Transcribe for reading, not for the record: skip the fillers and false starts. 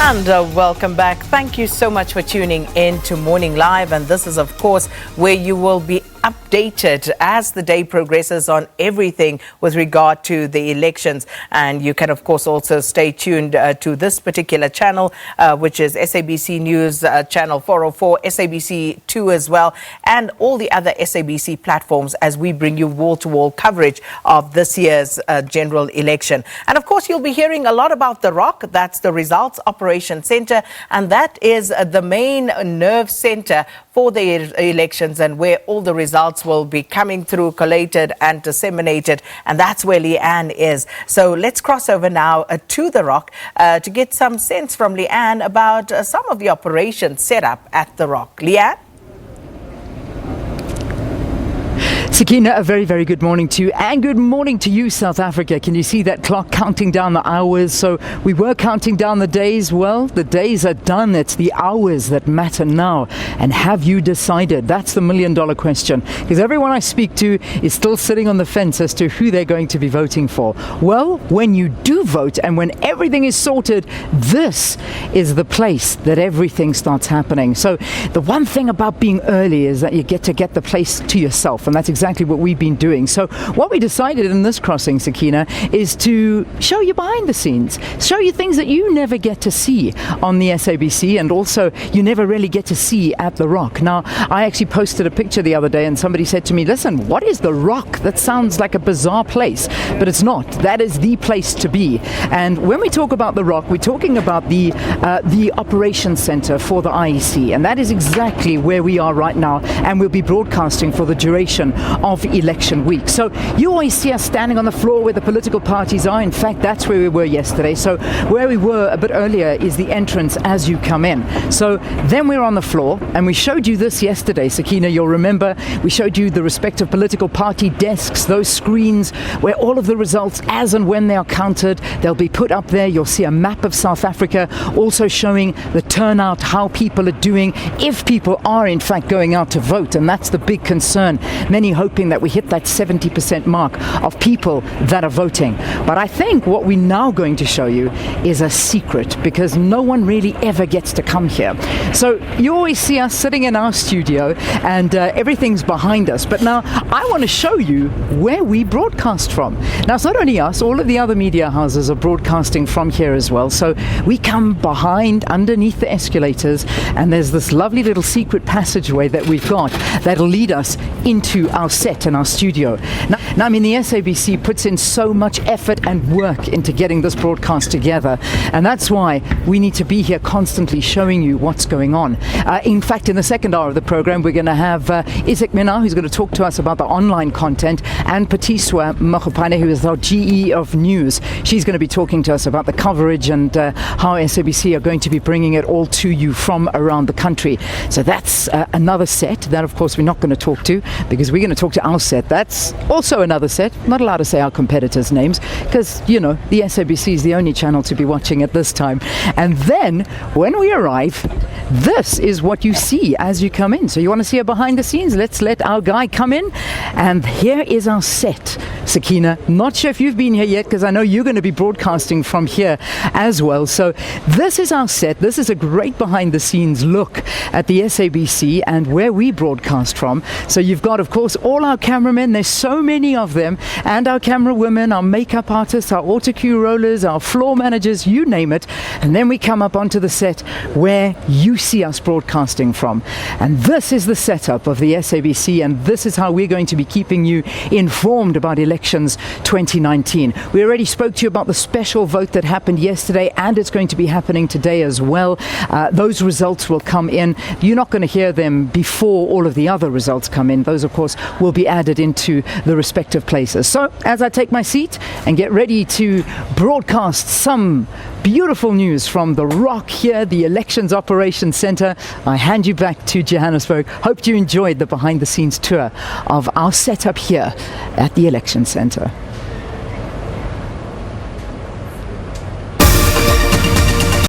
And welcome back. Thank you so much for tuning in to Morning Live. And this is, of course, where you will be updated as the day progresses on everything with regard to the elections. And you can, of course, also stay tuned to this particular channel, which is SABC News Channel 404, SABC 2 as well, and all the other SABC platforms as we bring you wall-to-wall coverage of this year's general election. And, of course, you'll be hearing a lot about the ROC. That's the Results Operation Center, and that is the main nerve center for the elections and where all the results will be coming through, collated and disseminated. And that's where Leanne is. So let's cross over now to the ROC to get some sense from Leanne about some of the operations set up at the ROC. Leanne? Sakina, a very, very good morning to you, and good morning to you, South Africa. Can you see that clock counting down the hours? So we were counting down the days. Well, the days are done. It's the hours that matter now. And have you decided? That's the million-dollar question, because everyone I speak to is still sitting on the fence as to who they're going to be voting for. Well, when you do vote and when everything is sorted, this is the place that everything starts happening. So the one thing about being early is that you get the place to yourself, and that's exactly what we've been doing. So what we decided in this crossing, Sakina, is to show you behind the scenes, show you things that you never get to see on the SABC, and also you never really get to see at the ROC. Now, I actually posted a picture the other day and somebody said to me, listen, what is the ROC? That sounds like a bizarre place, but it's not. That is the place to be. And when we talk about the ROC, we're talking about the operations center for the IEC, and that is exactly where we are right now, and we'll be broadcasting for the duration of election week. So you always see us standing on the floor where the political parties are. In fact, that's where we were yesterday. So where we were a bit earlier is the entrance as you come in. So then we're on the floor, and we showed you this yesterday, Sakina. You'll remember we showed you the respective political party desks, those screens where all of the results, as and when they are counted, they'll be put up there. You'll see a map of South Africa, also showing the turnout, how people are doing, if people are in fact going out to vote. And that's the big concern. Many hoping that we hit that 70% mark of people that are voting. But I think what we're now going to show you is a secret, because no one really ever gets to come here. So you always see us sitting in our studio, and everything's behind us. But now I want to show you where we broadcast from. Now, it's not only us, all of the other media houses are broadcasting from here as well. So we come behind, underneath the escalators, and there's this lovely little secret passageway that we've got that'll lead us into our set and our studio. Now, I mean, the SABC puts in so much effort and work into getting this broadcast together, and that's why we need to be here constantly showing you what's going on. In fact, in the second hour of the program, we're going to have Isaac Mina, who's going to talk to us about the online content, and Patiswa Machopane, who is our GE of News. She's going to be talking to us about the coverage and how SABC are going to be bringing it all to you from around the country. So that's another set that, of course, we're not going to talk to, because we're going to talk to our set. That's also another set. Not allowed to say our competitors' names, because, you know, the SABC is the only channel to be watching at this time. And then, when we arrive, this is what you see as you come in. So you want to see a behind the scenes? Let's let our guy come in. And here is our set, Sakina. Not sure if you've been here yet, because I know you're going to be broadcasting from here as well. So this is our set. This is a great behind the scenes look at the SABC and where we broadcast from. So you've got, of course, all our cameramen. There's so many of them, and our camera women, our makeup artists, our auto cue rollers, our floor managers, you name it. And then we come up onto the set where you see us broadcasting from. And this is the setup of the SABC, and this is how we're going to be keeping you informed about elections 2019. We already spoke to you about the special vote that happened yesterday, and it's going to be happening today as well. Those results will come in. You're not going to hear them before all of the other results come in. Those, of course, will be added into the respective places. So as I take my seat and get ready to broadcast some beautiful news from the ROC here, the Elections Operations Center, I hand you back to Johannesburg. Hope you enjoyed the behind the scenes tour of our setup here at the Election Center.